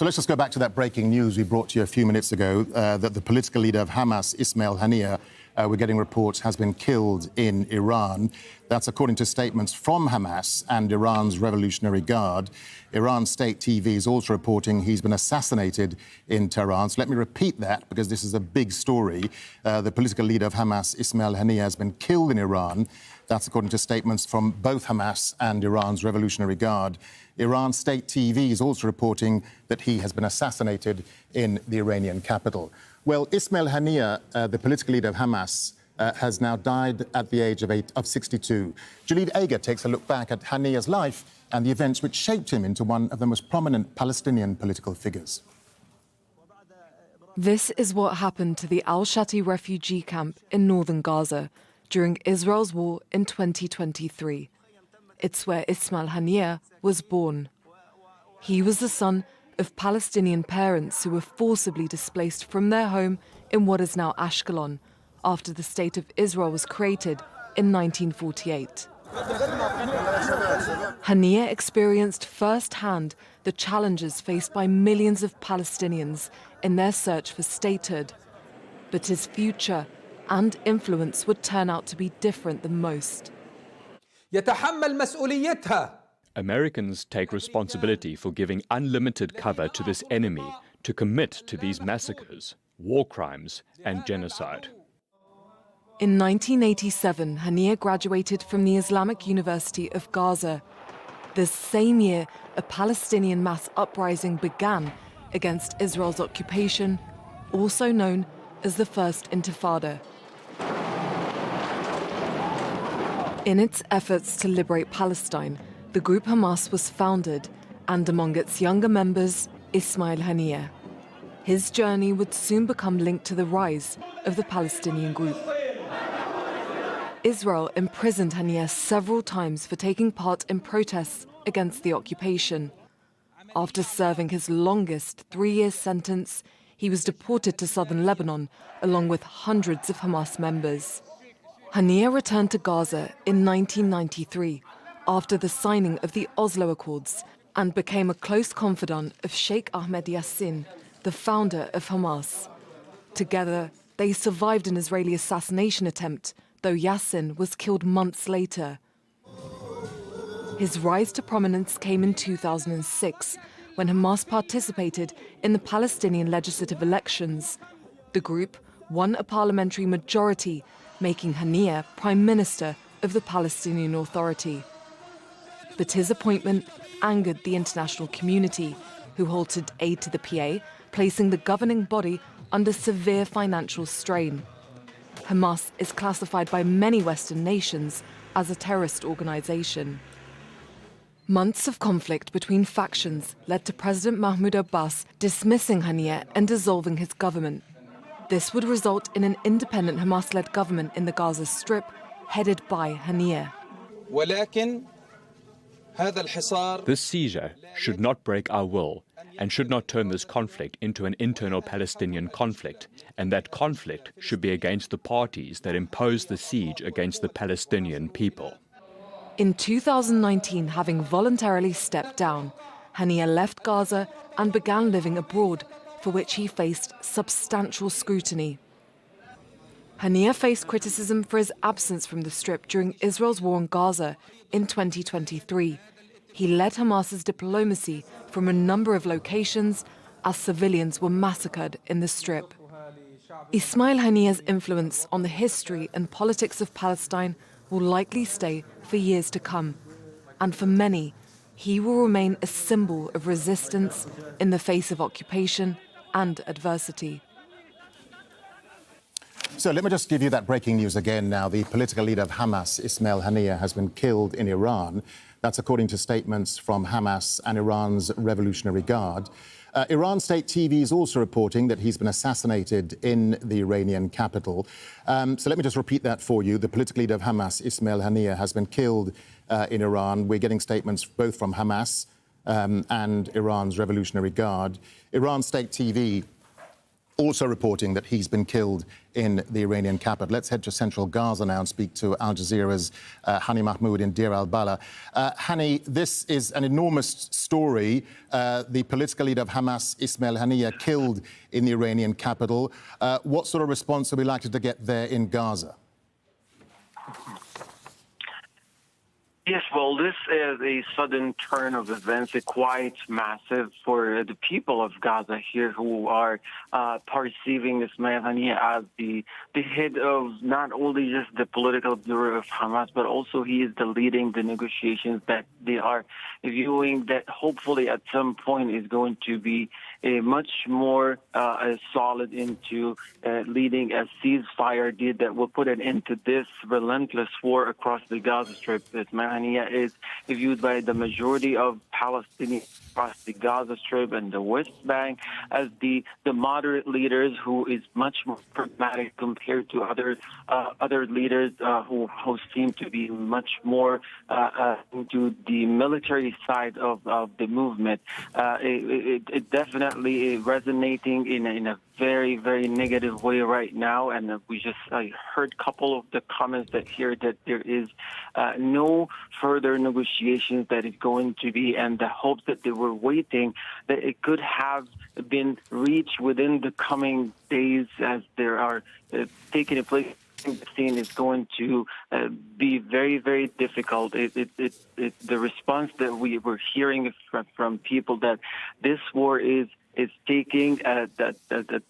So let's just go back to that breaking news we brought to you a few minutes ago, that the political leader of Hamas, Ismail Haniya, we're getting reports, has been killed in Iran. That's according to statements from Hamas and Iran's Revolutionary Guard. Iran state TV is also reporting he's been assassinated in Tehran. So let me repeat that, because this is a big story. The political leader of Hamas, Ismail Haniya, has been killed in Iran. That's according to statements from both Hamas and Iran's Revolutionary Guard. Iran state TV is also reporting that he has been assassinated in the Iranian capital. Well, Ismail Haniya, the political leader of Hamas, has now died at the age of 62. Jalid Aga takes a look back at Haniya's life and the events which shaped him into one of the most prominent Palestinian political figures. This is what happened to the Al-Shati refugee camp in northern Gaza during Israel's war in 2023. It's where Ismail Haniya was born. He was the son of Palestinian parents who were forcibly displaced from their home in what is now Ashkelon after the State of Israel was created in 1948. Haniya experienced firsthand the challenges faced by millions of Palestinians in their search for statehood. But his future and influence would turn out to be different than most. Americans take responsibility for giving unlimited cover to this enemy to commit to these massacres, war crimes, and genocide. In 1987, Haniya graduated from the Islamic University of Gaza. The same year, a Palestinian mass uprising began against Israel's occupation, also known as the First Intifada. In its efforts to liberate Palestine, the group Hamas was founded, and among its younger members, Ismail Haniya. His journey would soon become linked to the rise of the Palestinian group. Israel imprisoned Haniya several times for taking part in protests against the occupation. After serving his longest 3-year sentence, he was deported to southern Lebanon, along with hundreds of Hamas members. Haniya returned to Gaza in 1993 after the signing of the Oslo Accords and became a close confidant of Sheikh Ahmed Yassin, the founder of Hamas. Together, they survived an Israeli assassination attempt, though Yassin was killed months later. His rise to prominence came in 2006, when Hamas participated in the Palestinian legislative elections. The group won a parliamentary majority, making Haniya Prime Minister of the Palestinian Authority. But his appointment angered the international community, who halted aid to the PA, placing the governing body under severe financial strain. Hamas is classified by many Western nations as a terrorist organization. Months of conflict between factions led to President Mahmoud Abbas dismissing Haniya and dissolving his government. This would result in an independent Hamas-led government in the Gaza Strip, headed by Haniya. This seizure should not break our will and should not turn this conflict into an internal Palestinian conflict, and that conflict should be against the parties that impose the siege against the Palestinian people. In 2019, having voluntarily stepped down, Haniya left Gaza and began living abroad, for which he faced substantial scrutiny. Haniya faced criticism for his absence from the Strip during Israel's war on Gaza in 2023. He led Hamas's diplomacy from a number of locations as civilians were massacred in the Strip. Ismail Haniya's influence on the history and politics of Palestine will likely stay for years to come, and for many, he will remain a symbol of resistance in the face of occupation and adversity. So let me just give you that breaking news again now. The political leader of Hamas, Ismail Haniya, has been killed in Iran. That's according to statements from Hamas and Iran's Revolutionary Guard. Iran state TV is also reporting that he's been assassinated in the Iranian capital. So let me just repeat that for you. The political leader of Hamas, Ismail Haniya, has been killed in Iran. We're getting statements both from Hamas and Iran's Revolutionary Guard. Iran state TV also reporting that he's been killed in the Iranian capital. Let's head to central Gaza now and speak to Al Jazeera's Hani Mahmoud in Deir al-Bala. Hani, this is an enormous story. The political leader of Hamas, Ismail Haniya, killed in the Iranian capital. What sort of response are we likely to get there in Gaza? Yes, well, this is a sudden turn of events, quite massive for the people of Gaza here who are perceiving Ismail Haniya as the head of not only just the political bureau of Hamas, but also he is leading the negotiations that they are viewing that hopefully at some point is going to be a much more solid into leading a ceasefire deal that will put an end to this relentless war across the Gaza Strip. Ismail Haniya is viewed by the majority of Palestinians across the Gaza Strip and the West Bank as the moderate leaders who is much more pragmatic compared to other leaders who seem to be much more into the military side of the movement. It definitely resonating in a very, very negative way right now, and I heard a couple of the comments that here that there is no further negotiations that is going to be, and the hopes that they were waiting that it could have been reached within the coming days as there are taking place. The scene is going to be very, very difficult. The response that we were hearing from people that this war is taking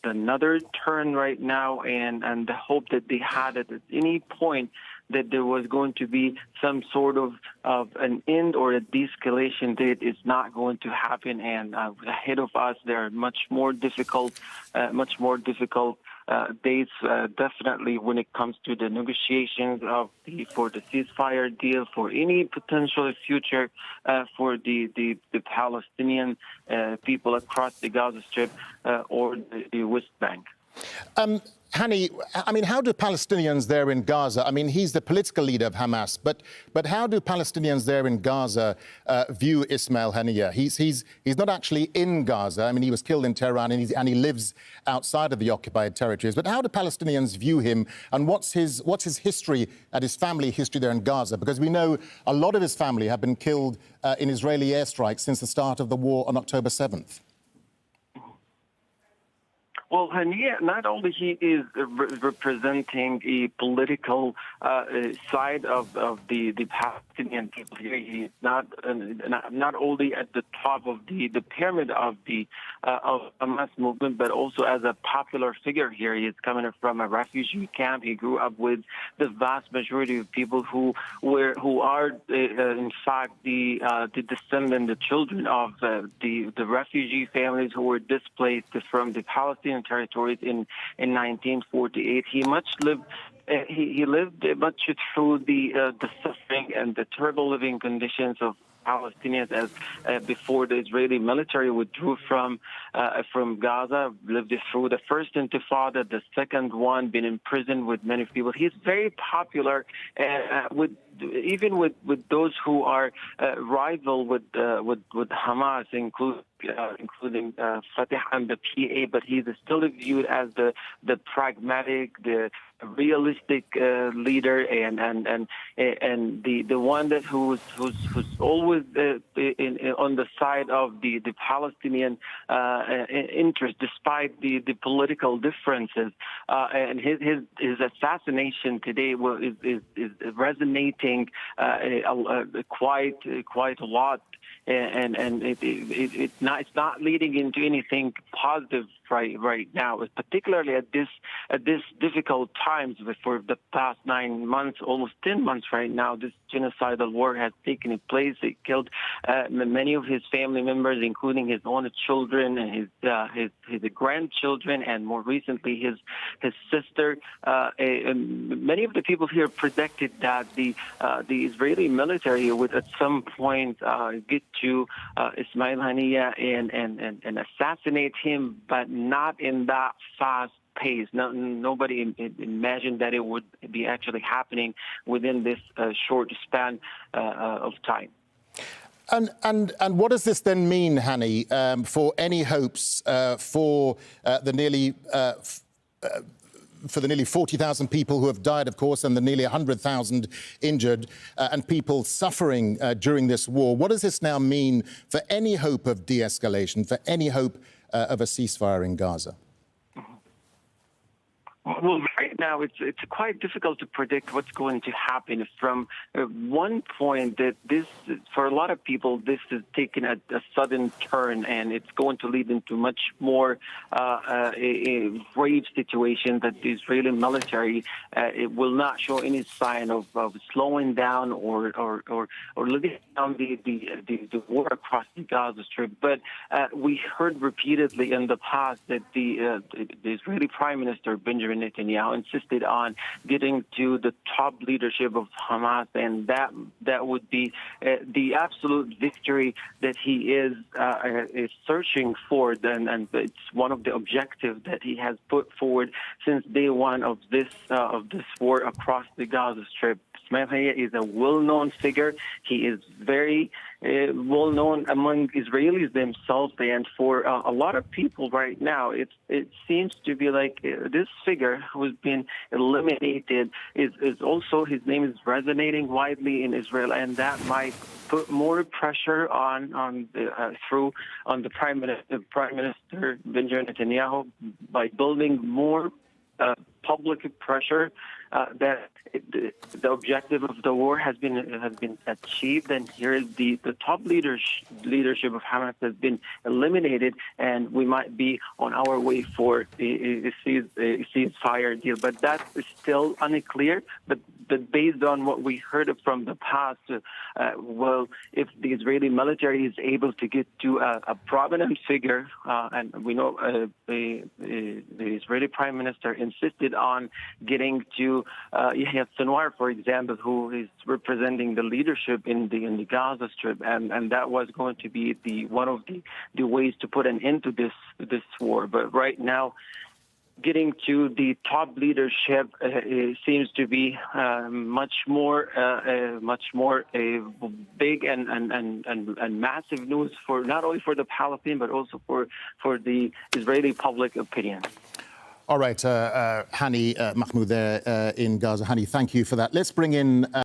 another turn right now, and the hope that they had at any point that there was going to be some sort of an end or a de-escalation date is not going to happen. And ahead of us, there are much more difficult dates, definitely when it comes to the negotiations for the ceasefire deal, for any potential future for the Palestinian people across the Gaza Strip or the West Bank. Hani, I mean, how do Palestinians there in Gaza, I mean, he's the political leader of Hamas, but how do Palestinians there in Gaza view Ismail Haniya? He's not actually in Gaza. I mean, he was killed in Tehran and he lives outside of the occupied territories. But how do Palestinians view him, and what's his history and his family history there in Gaza? Because we know a lot of his family have been killed in Israeli airstrikes since the start of the war on October 7th. Well, Haniya, not only he is representing a political side of the Palestinian people here, he is not only at the top of the pyramid of the Hamas movement, but also as a popular figure here. He is coming from a refugee camp. He grew up with the vast majority of people who are in fact the descendant, the children of the refugee families who were displaced from the Palestinian territories in 1948. He lived much through the suffering and the terrible living conditions of Palestinians as before the Israeli military withdrew from Gaza, lived through the first Intifada, the second one, been in prison with many people. He's very popular even with those who are rival with Hamas, including Fatah and the PA, but he's still viewed as the pragmatic, the realistic leader, and the one that who's always on the side of the Palestinian interest, despite the political differences. And his assassination today is resonating quite a lot. And it's not leading into anything positive right now, particularly at this difficult times. For the past 9 months, almost 10 months right now, this genocidal war has taken place. It killed many of his family members, including his own children and his grandchildren, and more recently his sister. Many of the people here predicted that the Israeli military would at some point get to Ismail Haniya and assassinate him, but not in that fast pace. Nobody imagined that it would be actually happening within this short span of time. And what does this then mean, Hani, for any hopes for the nearly 40,000 people who have died, of course, and the nearly 100,000 injured and people suffering during this war? What does this now mean for any hope of de-escalation, for any hope of a ceasefire in Gaza? Well, right now it's quite difficult to predict what's going to happen. From one point, that this, for a lot of people, this is taking a sudden turn, and it's going to lead into much more a grave situation. That the Israeli military it will not show any sign of slowing down or letting down the war across the Gaza Strip. But we heard repeatedly in the past that the Israeli Prime Minister Benjamin Netanyahu insisted on getting to the top leadership of Hamas, and that would be the absolute victory that he is searching for. And it's one of the objectives that he has put forward since day one of this war across the Gaza Strip. Ismail Haniya is a well-known figure. He is very well-known among Israelis themselves, and for a lot of people right now, it seems to be like this figure who's been eliminated is also, his name is resonating widely in Israel, and that might put more pressure on the Prime Minister Benjamin Netanyahu by building more public pressure that the objective of the war has been achieved, and here is the top leadership of Hamas has been eliminated, and we might be on our way for a ceasefire deal. But that is still unclear. But based on what we heard from the past, well, if the Israeli military is able to get to a prominent figure, and we know the Israeli Prime Minister insisted on getting to Yahya Sinwar, for example, who is representing the leadership in the Gaza Strip, and that was going to be one of the ways to put an end to this war. But right now, getting to the top leadership seems to be much more big and massive news for not only for the Palestinians but also for the Israeli public opinion. All right, Hani Mahmoud there in Gaza. Hani, thank you for that. Let's bring in